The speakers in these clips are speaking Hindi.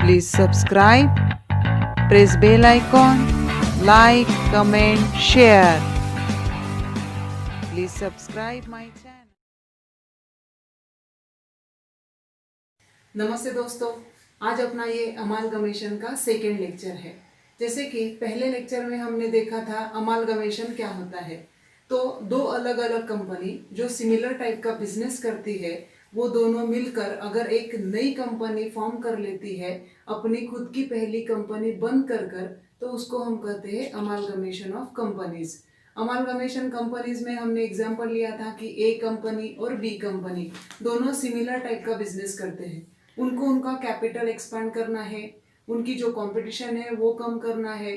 Please subscribe, press bell icon, like, comment, share. Please subscribe my channel. नमस्ते दोस्तों, आज अपना ये अमालगमेशन का सेकेंड लेक्चर है। जैसे कि पहले लेक्चर में हमने देखा था अमालगमेशन क्या होता है। तो दो अलग अलग कंपनी जो सिमिलर टाइप का बिजनेस करती है, वो दोनों मिलकर अगर एक नई कंपनी फॉर्म कर लेती है, अपनी खुद की पहली कंपनी बंद कर कर, तो उसको हम कहते हैं amalgamation of companies. Amalgamation companies में हमने एग्जांपल लिया था कि ए कंपनी और बी कंपनी दोनों सिमिलर टाइप का बिजनेस करते हैं। उनको उनका कैपिटल एक्सपांड करना है, उनकी जो कंपटीशन है वो कम करना है,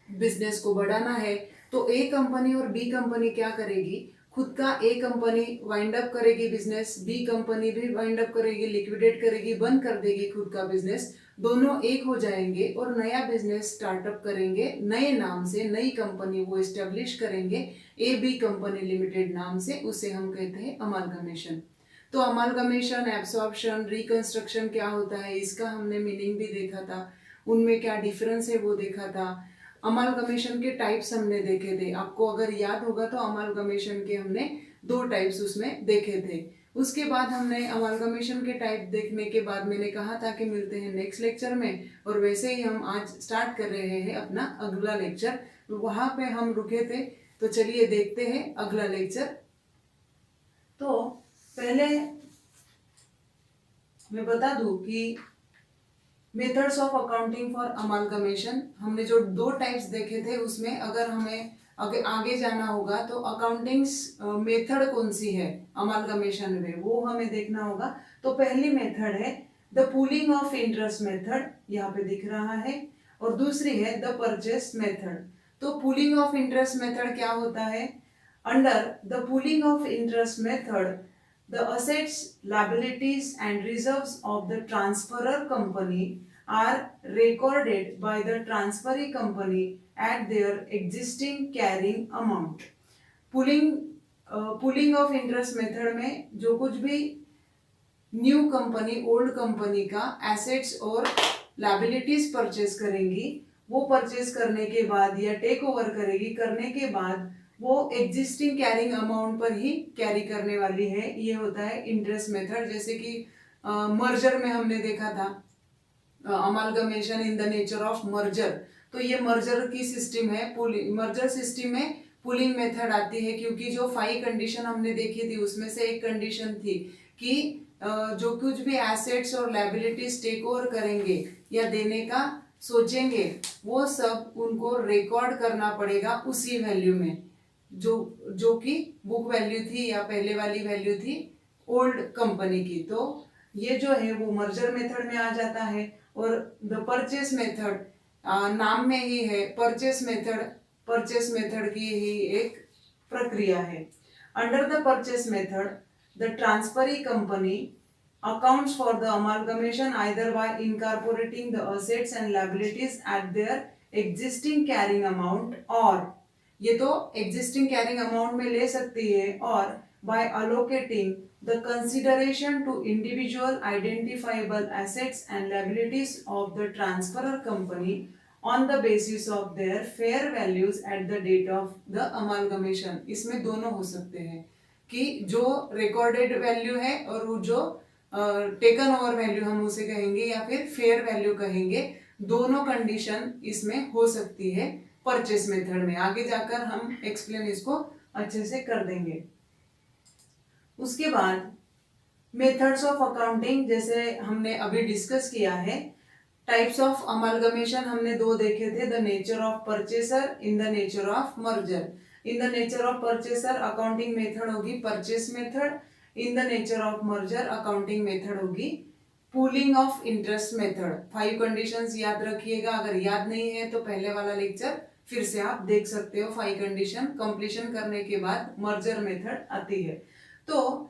बिजनेस को बढ़ाना है। तो ए कंपनी और बी कंपनी क्या करेगी, खुद का ए कंपनी वाइंड अप करेगी बिजनेस, बी कंपनी भी वाइंड अप करेगी, लिक्विडेट करेगी, बंद कर देगी खुद का बिजनेस। दोनों एक हो जाएंगे और नया बिजनेस स्टार्टअप करेंगे, नए नाम से नई कंपनी वो एस्टेब्लिश करेंगे, ए बी कंपनी लिमिटेड नाम से। उसे हम कहते हैं अमालगमेशन। तो अमालगमेशन, एब्सॉर्प्शन, रिकंस्ट्रक्शन क्या होता है, इसका हमने मीनिंग भी देखा था, उनमें क्या डिफरेंस है वो देखा था। अमालगमेशन के टाइप्स हमने देखे थे, आपको अगर याद होगा तो अमालगमेशन के हमने दो टाइप्स उसमें देखे थे। उसके बाद हमने अमालगमेशन के टाइप देखने के बाद मैंने कहा था कि मिलते हैं नेक्स्ट लेक्चर में, और वैसे ही हम आज स्टार्ट कर रहे हैं अपना अगला लेक्चर। वहां पे हम रुके थे, तो चलिए देखते हैं अगला लेक्चर। तो पहले मैं बता दूं कि methods of accounting for amalgamation, हमने जो दो टाइप्स देखे थे उसमें अगर हमें आगे जाना होगा तो अकाउंटिंग मेथड कौन सी है अमालगमेशन में, वो हमें देखना होगा। तो पहली मेथड है the pooling of interest method, यहाँ पे दिख रहा है, और दूसरी है द परचेस मेथड। तो पूलिंग ऑफ इंटरेस्ट मेथड क्या होता है? Under the pooling of interest method, the assets, liabilities and reserves of the transferor company are recorded by the transferee company at their existing carrying amount. Pulling of interest method में जो कुछ भी न्यू कंपनी ओल्ड कंपनी का एसेट्स और लाइबिलिटीज परचेज करेंगी, वो परचेज करने के बाद या टेक ओवर करेगी, करने के बाद वो एग्जिस्टिंग कैरिंग अमाउंट पर ही कैरी करने वाली है। ये होता है इंटरेस्ट मेथड। जैसे कि मर्जर में हमने देखा था amalgamation in the nature of merger. तो ये मर्जर की सिस्टम है, मर्जर सिस्टम में पुलिंग मेथड आती है, क्योंकि जो 5 कंडीशन हमने देखी थी उसमें से एक कंडीशन थी कि जो कुछ भी एसेट्स और लायबिलिटीज टेक ओवर करेंगे या देने का सोचेंगे, वो सब उनको रिकॉर्ड करना पड़ेगा उसी वैल्यू में जो कि बुक वैल्यू थी या पहले वाली वैल्यू थी ओल्ड कंपनी की। तो ये जो है वो मर्जर मेथड में आ जाता है। और द परचेस मेथड नाम में ही है, परचेस मेथड की ही एक प्रक्रिया है। Under the purchase method the transferee company accounts for the amalgamation either by incorporating the assets and liabilities at their existing carrying amount, और ये तो existing carrying amount में ले सकती है, और by allocating the consideration to individual identifiable assets and liabilities of the transferor company on the basis of their fair values at the date of the amalgamation। इसमें दोनों हो सकते हैं कि जो रिकॉर्डेड वैल्यू है और वो जो टेकन ओवर वैल्यू हम उसे कहेंगे या फिर फेयर वैल्यू कहेंगे, दोनों कंडीशन इसमें हो सकती है परचेस मेथड में। आगे जाकर हम एक्सप्लेन इसको अच्छे से कर देंगे। उसके बाद मेथड्स ऑफ अकाउंटिंग, जैसे हमने अभी डिस्कस किया है, टाइप्स ऑफ अमालगमेशन हमने दो देखे थे, the nature of purchaser, in the nature of merger. In the nature of purchaser accounting method होगी purchase method, in the nature of merger accounting method होगी pooling of interest method. 5 conditions याद रखिएगा, अगर याद नहीं है तो पहले वाला लेक्चर फिर से आप देख सकते हो। 5 कंडीशन कंप्लीशन करने के बाद मर्जर मेथड आती है। तो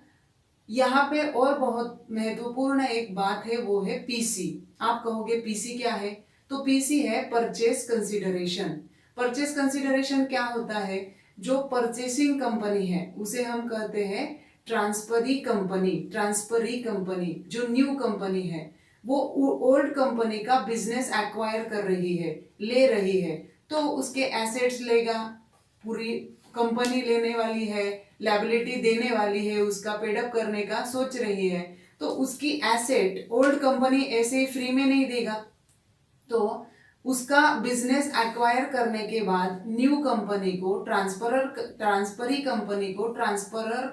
यहाँ पे और बहुत महत्वपूर्ण एक बात है, वो है पीसी। आप कहोगे पीसी क्या है? तो पीसी है परचेस कंसिडरेशन। परचेस कंसिडरेशन क्या होता है? जो परचेसिंग कंपनी है उसे हम कहते हैं ट्रांसफरी कंपनी। जो न्यू कंपनी है वो ओल्ड कंपनी का बिजनेस एक्वायर कर रही है, ले रही है, तो उसके एसेट्स लेगा, पूरी कंपनी लेने वाली है, लायबिलिटी देने वाली है, उसका पेडअप करने का सोच रही है, तो उसकी एसेट ओल्ड कंपनी ऐसे ही फ्री में नहीं देगा। तो उसका बिजनेस एक्वायर करने के बाद न्यू कंपनी को ट्रांसफरर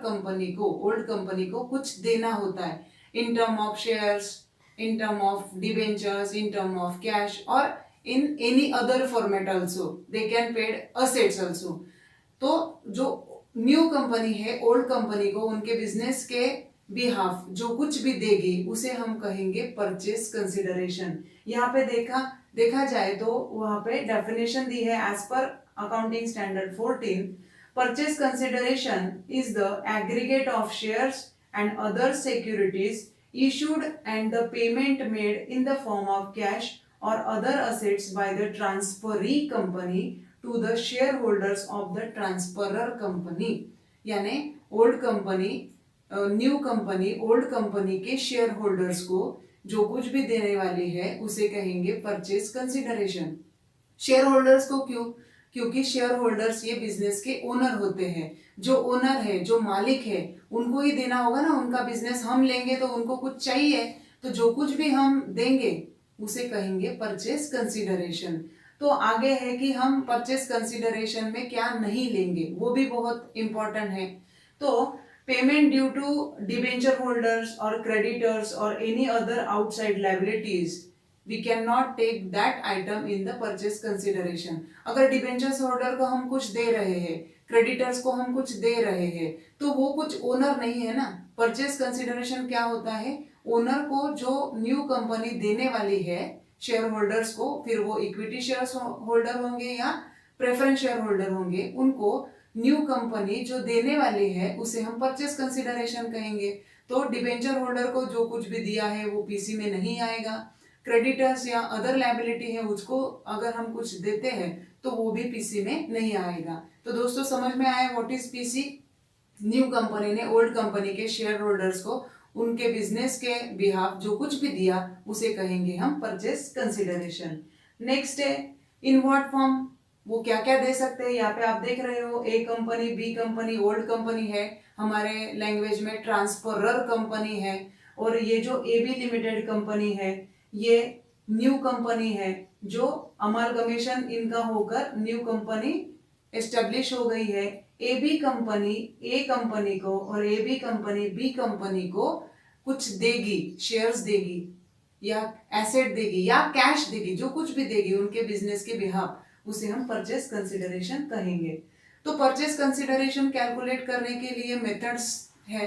कंपनी को ओल्ड कंपनी को कुछ देना होता है, in term of shares, in term of debentures, in term of cash, or in any other format also. They can paid assets also. तो जो न्यू कंपनी है ओल्ड कंपनी को उनके बिजनेस के बिहाफ जो कुछ भी देगी उसे हम कहेंगे परचेज कंसिडरेशन। यहाँ पे देखा जाए तो वहां पे डेफिनेशन दी है as per accounting standard 14, purchase consideration is the aggregate of shares and other securities issued and the payment made in the form of cash or other assets by the transferee company to the shareholders of the transferor company। यानी old company new company old company के शेयर होल्डर्स को जो कुछ भी देने वाली है उसे कहेंगे परचेज कंसिडरेशन। शेयर होल्डर्स को क्योंकि शेयर होल्डर्स ये बिजनेस के ओनर होते हैं, जो ओनर है, जो मालिक है, उनको ही देना होगा ना, उनका बिजनेस हम लेंगे तो उनको कुछ चाहिए, तो जो कुछ भी हम देंगे उसे कहेंगे परचेज कंसिडरेशन। तो आगे है कि हम परचेज कंसिडरेशन में क्या नहीं लेंगे, वो भी बहुत इंपॉर्टेंट है। तो payment due to debenture holders और क्रेडिटर्स और any other outside liabilities, we cannot take that item in the purchase consideration। अगर डिबेंचर्स होल्डर को हम कुछ दे रहे हैं, क्रेडिटर्स को हम कुछ दे रहे हैं, तो वो कुछ ओनर नहीं है ना। परचेज कंसिडरेशन क्या होता है, ओनर को जो न्यू कंपनी देने वाली है शेयर होल्डर्स को, फिर वो इक्विटी शेयर होल्डर होंगे या प्रेफरेंस शेयर होल्डर होंगे, उनको न्यू कंपनी जो देने वाली है उसे हम परचेज कंसिडरेशन कहेंगे। तो डिबेंचर होल्डर को जो कुछ भी दिया है वो पीसी में नहीं आएगा, क्रेडिटर्स या अदर लायबिलिटी है उसको अगर हम कुछ देते हैं तो वो भी पीसी में नहीं आएगा। तो दोस्तों समझ में आया what is PC. New company ने ओल्ड कंपनी के शेयर होल्डर्स को उनके बिजनेस के बिहाफ जो कुछ भी दिया उसे कहेंगे हम परचेज कंसिडरेशन। नेक्स्ट है इन व्हाट फॉर्म, वो क्या क्या दे सकते हैं। यहाँ पे आप देख रहे हो A company, B company, old company है, हमारे लैंग्वेज में ट्रांसफरर कंपनी है, और ये जो ए बी लिमिटेड कंपनी है ये न्यू कंपनी है, जो अमालगमेशन इनका होकर न्यू कंपनी एस्टेब्लिश हो गई है। A B company A company को और A B company B company को कुछ देगी, शेयर्स देगी या एसेट देगी या कैश देगी, जो कुछ भी देगी उनके बिजनेस के बिहाफ, उसे हम परचेज कंसिडरेशन कहेंगे। तो परचेज कंसिडरेशन कैलकुलेट करने के लिए मेथड्स है,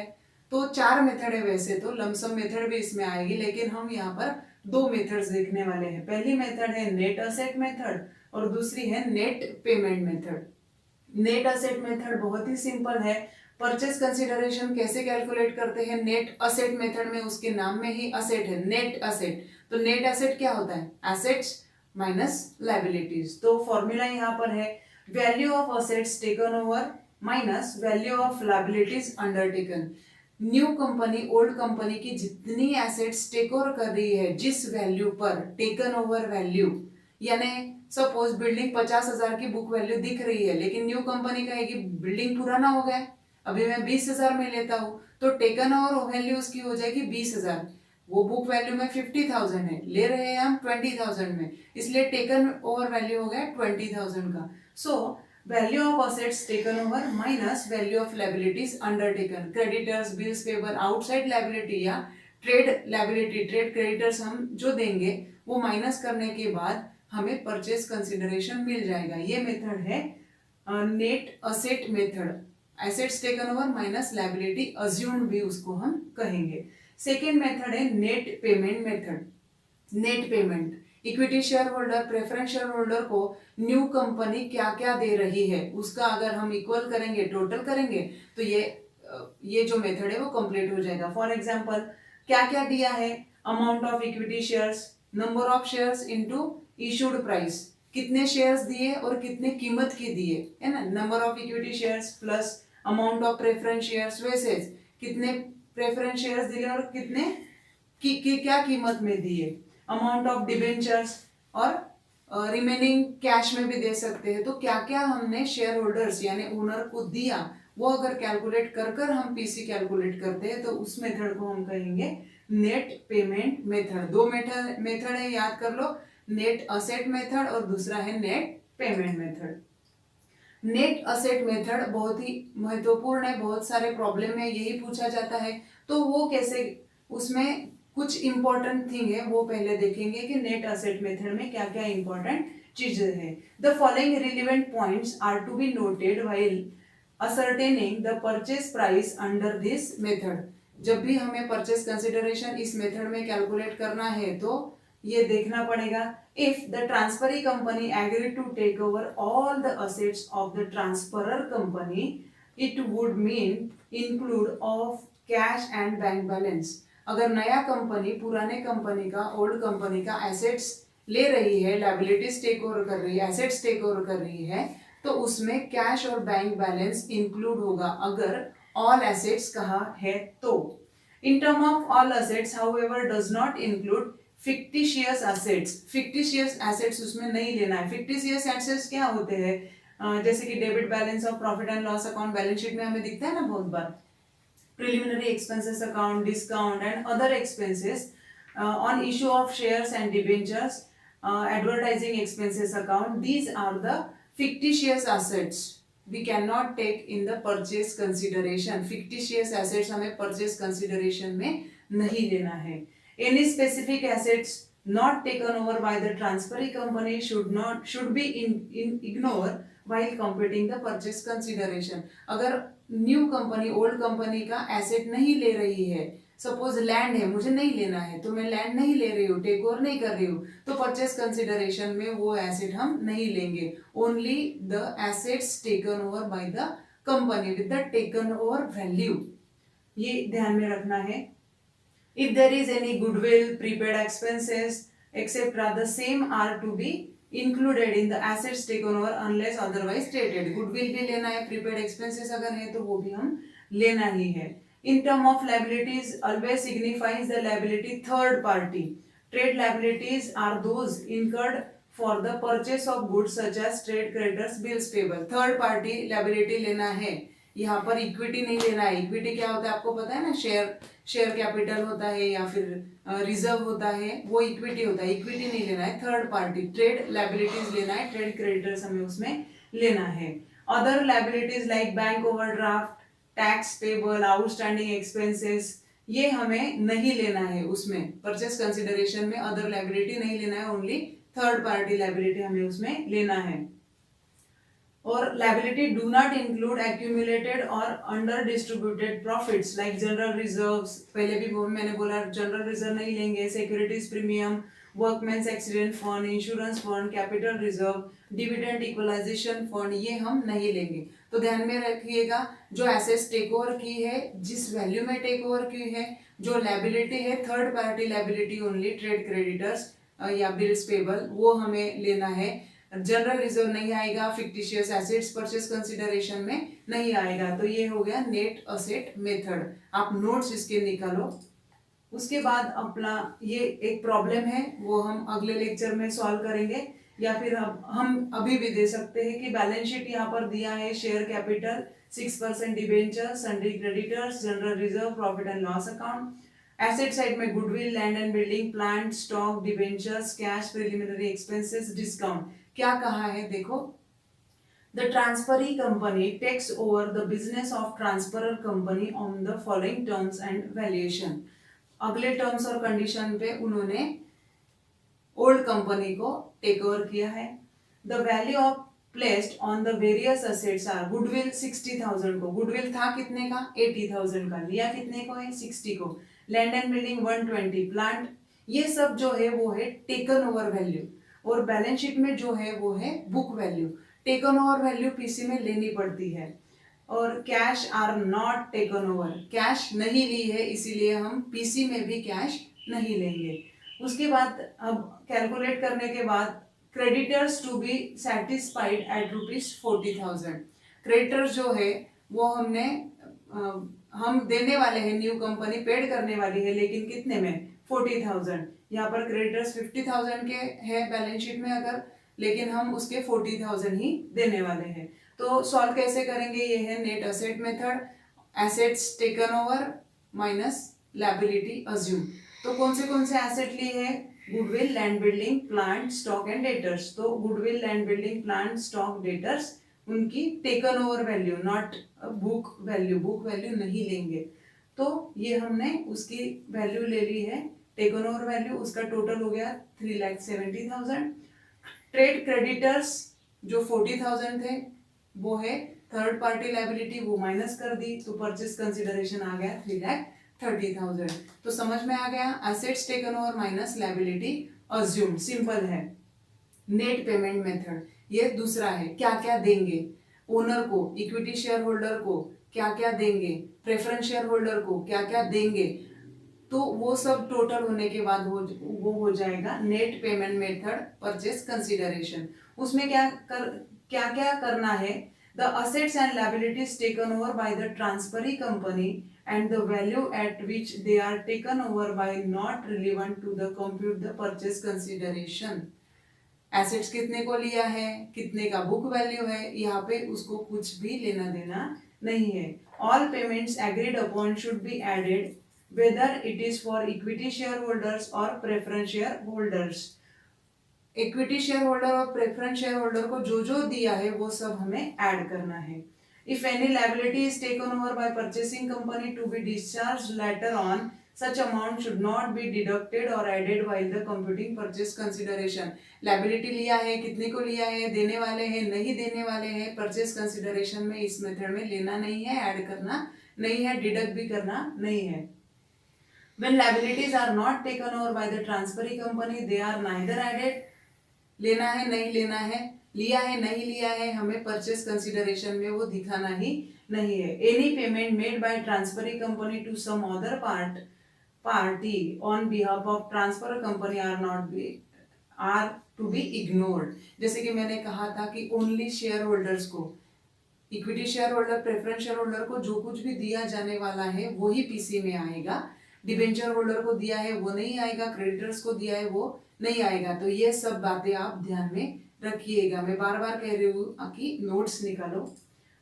तो 4 मेथड है, वैसे तो लमसम मेथड भी इसमें आएगी, लेकिन हम यहाँ पर 2 मेथड्स देखने वाले हैं। पहली मेथड है नेट असेट मेथड और दूसरी है net payment method. Net asset method बहुत ही सिंपल है। परचेज कंसिडरेशन कैसे कैलकुलेट करते हैं, नेट असेट मेथड में उसके नाम में ही असेट है, नेट असेट। तो नेट असेट क्या होता है, एसेट्स माइनस लायबिलिटीज। तो फॉर्मूला यहाँ पर है value of assets taken over minus value of liabilities undertaken. New company old company की जितनी एसेट्स टेक ओवर कर रही है जिस वैल्यू पर, टेकन ओवर वैल्यू, यानी सपोज बिल्डिंग 50,000 की बुक वैल्यू दिख रही है, लेकिन न्यू कंपनी कहेगी बिल्डिंग पुराना हो गया, अभी मैं 20,000 में लेता हूँ, तो टेकन ओवर वैल्यू उसकी हो जाएगी 20,000। वो बुक वैल्यू में 50,000 है, ले रहे हैं हम 20,000 में, इसलिए टेकन ओवर वैल्यू हो गया 20,000 का। So value of assets taken over minus value of liabilities undertaken. Creditors, bills payable, outside liability या ट्रेड लायबिलिटी, ट्रेड क्रेडिटर्स हम जो देंगे वो माइनस करने के बाद हमें परचेज कंसिडरेशन मिल जाएगा। ये मेथड है net asset method, assets taken over minus liability assumed भी उसको हम कहेंगे। सेकेंड मेथड है net payment method. Net payment, equity share holder, preference share holder को न्यू कंपनी क्या क्या दे रही है उसका अगर हम इक्वल करेंगे, टोटल करेंगे, तो ये जो मेथड है वो कंप्लीट हो जाएगा। फॉर एग्जांपल क्या क्या दिया है, amount of equity shares, number of shares into issued price, कितने शेयर्स दिए और कितने कीमत के दिए, है ना, number of equity shares plus amount of preference shares, वैसे कितने प्रेफरेंस शेयर्स दिए और कितने कि क्या कीमत में दिए, अमाउंट ऑफ डिबेंचर्स, और रिमेनिंग कैश में भी दे सकते हैं। तो क्या क्या हमने शेयर होल्डर्स यानी ओनर को दिया, वो अगर कैलकुलेट कर कर हम पीसी कैलकुलेट करते हैं तो उस मेथड को हम कहेंगे नेट पेमेंट मेथड। दो मेथड है, याद कर लो, नेट असेट मेथड और दूसरा है net payment method. Net asset method बहुत ही महत्वपूर्ण है, बहुत सारे प्रॉब्लम में यही पूछा जाता है। तो वो कैसे, उसमें कुछ इंपॉर्टेंट थिंग है वो पहले देखेंगे कि नेट असेट मेथड में क्या क्या इंपॉर्टेंट चीजें हैं। The following relevant points are to be noted while ascertaining the purchase price under this method। जब भी हमें परचेस कंसिडरेशन इस मेथड में कैलकुलेट करना है तो ये देखना पड़ेगा। If the transferee company agree to take over all the assets of the transferor company, it would mean include of cash and bank balance. अगर नया कंपनी पुराने कंपनी का, ओल्ड कंपनी का एसेट्स ले रही है, लायबिलिटीज टेक ओवर कर रही है, एसेट्स टेक ओवर कर रही है, तो उसमें कैश और बैंक बैलेंस इंक्लूड होगा अगर ऑल एसेट्स कहा है तो। In term of all assets however does not include fictitious assets. Fictitious assets उसमें नहीं लेना है। फिक्टिशियस एसेट्स क्या होते हैं, जैसे कि debit balance of profit and loss account balance sheet में हमें दिखता है ना बहुत बार, preliminary expenses account, discount and other expenses on issue of shares and debentures, advertising expenses account, these are the fictitious assets we cannot take in the purchase consideration। fictitious assets हमें purchase consideration में नहीं लेना है। any specific assets not taken over by the transferee company should be ignored while computing the purchase consideration। अगर न्यू कंपनी ओल्ड कंपनी का एसेट नहीं ले रही है, सपोज लैंड है, मुझे नहीं लेना है तो मैं लैंड नहीं ले रही हूँ, टेक ओवर नहीं कर रही हूँ, तो परचेस कंसिडरेशन में वो एसेट हम नहीं लेंगे। Only the assets taken over by the company with the taken over value, ये ध्यान में रखना है। If there is any goodwill, prepaid expenses etcetera, the same are to be included in the assets taken over unless otherwise stated. Goodwill भी लेना है, प्रीपेड एक्सपेंसेस अगर है तो वो भी हम लेना ही है। In term of liabilities always signifies the liability third party। Trade liabilities are those incurred for the purchase of goods such as trade creditors, bills payable। third party liability लेना है, यहाँ पर इक्विटी नहीं लेना है। इक्विटी क्या होता है आपको पता है ना, शेयर कैपिटल होता है या फिर रिजर्व होता है, वो इक्विटी होता है। इक्विटी नहीं लेना है, थर्ड पार्टी ट्रेड लायबिलिटीज लेना है, ट्रेड क्रेडिटर्स हमें उसमें लेना है। Other liabilities like bank overdraft, tax payable, outstanding expenses, ये हमें नहीं लेना है उसमें। परचेस कंसिडरेशन में अदर लायबिलिटी नहीं लेना है, ओनली थर्ड पार्टी लायबिलिटी हमें उसमें लेना है। और liability do not include accumulated और undistributed profits like general reserves. पहले भी मैंने बोला जनरल रिजर्व नहीं लेंगे, securities premium, workmen's accident fund, insurance fund, capital reserve, dividend equalisation fund, ये हम नहीं लेंगे। तो ध्यान में रखिएगा, जो एसेट्स टेक ओवर की है, जिस वैल्यू में टेक ओवर की है, जो लायबिलिटी है third party liability only trade creditors या बिल्स पेबल, वो हमें लेना है। जनरल रिजर्व नहीं आएगा, फिक्टिशियस एसेट्स परचेस कंसिडरेशन में नहीं आएगा। तो ये हो गया नेट असेट मेथड। आप नोट्स इसके निकालो। उसके बाद अपना ये एक प्रॉब्लम है वो हम अगले लेक्चर में सॉल्व करेंगे, या फिर हम अभी भी दे सकते हैं कि बैलेंस शीट यहाँ पर दिया है, share capital 6% debenture, sundry creditors, general reserve, profit and loss account. Asset side में goodwill, land and building, plant, stock, debentures, cash, preliminary expenses, discount. क्या कहा है देखो, the transferee company takes over the business of transferor company on the following terms and valuation. अगले टर्म्स और कंडीशन पे उन्होंने ओल्ड कंपनी को टेक ओवर किया है। The value of placed on the various assets are goodwill 60,000 को, गुडविल था कितने का 80,000 का, लिया कितने को है 60 को, लैंड एंड बिल्डिंग 120, प्लांट, ये सब जो है वो है टेकन ओवर वैल्यू, और बैलेंस शीट में जो है वो है book value. Taken over value PC में लेनी पड़ती है। और cash are not taken over, cash नहीं ली है इसीलिए हम पीसी में भी कैश नहीं लेंगे। उसके बाद अब कैलकुलेट करने के बाद creditors to be satisfied at ₹40,000। Creditors जो है वो हम देने वाले हैं, न्यू कंपनी पेड करने वाली है, लेकिन कितने में 40,000। यहाँ पर क्रेडिटर्स 50,000 के है बैलेंस शीट में अगर, लेकिन हम उसके 40,000 ही देने वाले हैं। तो सॉल्व कैसे करेंगे, ये है net asset method, assets taken over minus liability assume. तो कौन से एसेट लिए हैं, goodwill, land building, plant, stock and debtors. तो goodwill, land building, plant, stock, debtors, उनकी taken over value, not book value, book value नहीं लेंगे। तो ये हमने उसकी वैल्यू ले ली है, टेकन ओवर वैल्यू, उसका टोटल हो गया 3,70,000। ट्रेड क्रेडिटर्स जो 40,000 थे वो है थर्ड पार्टी लायबिलिटी, वो माइनस कर दी, तो परचेस कंसिडरेशन आ गया 3,30,000। तो समझ में आ गया, assets taken over minus liability assume, simple है। नेट पेमेंट मेथड ये दूसरा है, क्या क्या देंगे ओनर को, इक्विटी शेयर होल्डर को क्या क्या देंगे, प्रेफरेंस शेयर होल्डर को क्या क्या देंगे, तो वो सब टोटल होने के बाद वो हो जाएगा net payment method purchase consideration. उसमें क्या क्या करना है, the assets and liabilities taken over by the transferee company and the value at which they are taken over by not relevant to the compute the purchase consideration। Assets कितने को लिया है, कितने का बुक वैल्यू है, यहाँ पे उसको कुछ भी लेना देना नहीं है। All payments agreed upon should be added whether it is for equity share holders और preference share holders. Equity share holder और प्रेफरेंस शेयर होल्डर को जो जो दिया है वो सब हमें ऐड करना है। If any liability is taken over by purchasing company to be discharged later on, such amount should not be deducted or added while the computing purchase consideration। liability लिया है, कितने को लिया है, देने वाले हैं, नहीं देने वाले हैं, purchase consideration में इस मेथड में लेना नहीं है, ऐड करना नहीं है, डिडक्ट भी करना नहीं है। When liabilities are not taken over by the transferee company, they are neither added, लेना है नहीं लेना है, लिया है नहीं लिया है, हमें परचेस कंसिडरेशन में वो दिखाना ही नहीं है। Any payment made by transferee company to some other party on behalf of transfer company are to be ignored. जैसे कि मैंने कहा था कि ओनली शेयर होल्डर्स को, equity share holder, preference share holder को जो कुछ भी दिया जाने वाला है वही पीसी में आएगा। डिबेंचर होल्डर को दिया है वो नहीं आएगा, क्रेडिटर्स को दिया है वो नहीं आएगा। तो ये सब बातें आप ध्यान में रखिएगा, मैं बार बार कह रही हूँ कि नोट्स निकालो।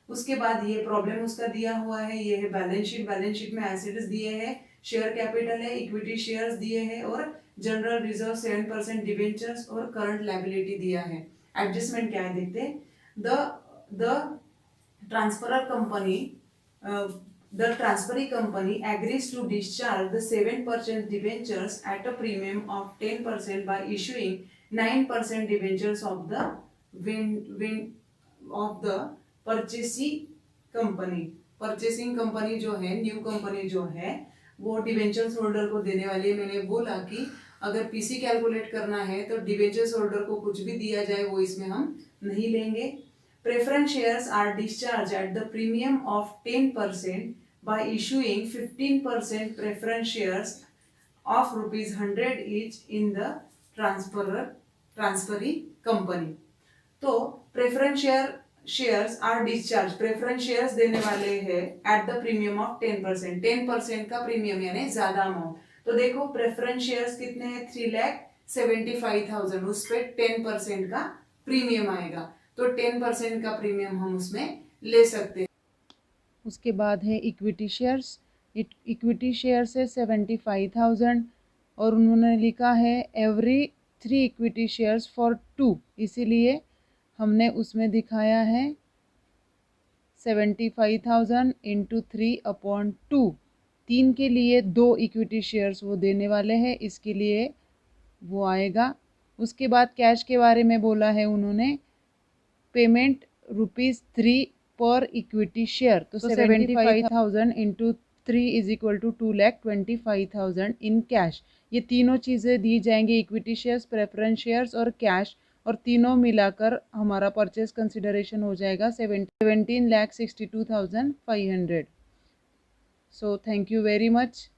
उसके बाद ये प्रॉब्लम उसका दिया हुआ है, ये है बैलेंस शीट, बैलेंस शीट में एसेट्स दिए हैं, शेयर कैपिटल है, इक्विटी शेयर्स दिए हैं और जनरल रिजर्व 7% डिबेंचर्स और करंट लायबिलिटी दिया है। एडजस्टमेंट क्या है देखते हैं, the transferor company the transferee company agrees to discharge the 7% debentures at a premium of 10% by issuing 9% debentures of the purchasing company। Purchasing company जो है, न्यू कंपनी जो है, वो डिबेंचर्स होल्डर को देने वाली है। मैंने बोला कि अगर पीसी कैलकुलेट करना है तो डिबेंचर्स होल्डर को कुछ भी दिया जाए वो इसमें हम नहीं लेंगे। Preference shares are discharged at the premium of 10% by issuing 15% preference shares of ₹100 each in the transferee company। तो preference shares are discharged, preference shares देने वाले हैं at the premium of 10%, 10% का प्रीमियम यानी ज्यादा अमाउंट। तो देखो preference shares कितने हैं, 3,75,000, उस पे 10% का प्रीमियम आएगा, तो 10% का प्रीमियम हम उसमें ले सकते हैं। उसके बाद है इक्विटी शेयर्स, इक्विटी शेयर्स है 75,000 और उन्होंने लिखा है एवरी 3 इक्विटी शेयर्स फॉर 2, इसीलिए हमने उसमें दिखाया है 75,000 इंटू 3/2, 3 के लिए 2 इक्विटी शेयर्स वो देने वाले हैं, इसके लिए वो आएगा। उसके बाद कैश के बारे में बोला है उन्होंने, पेमेंट ₹3 पर इक्विटी शेयर, तो 75,000 into 3 is equal to 2,25,000 in cash. ये तीनों चीज़ें दी जाएंगी, इक्विटी शेयर्स, प्रेफरेंस शेयर्स और कैश, और तीनों मिलाकर हमारा परचेस कंसिडरेशन हो जाएगा 17,62,500। So thank you very much.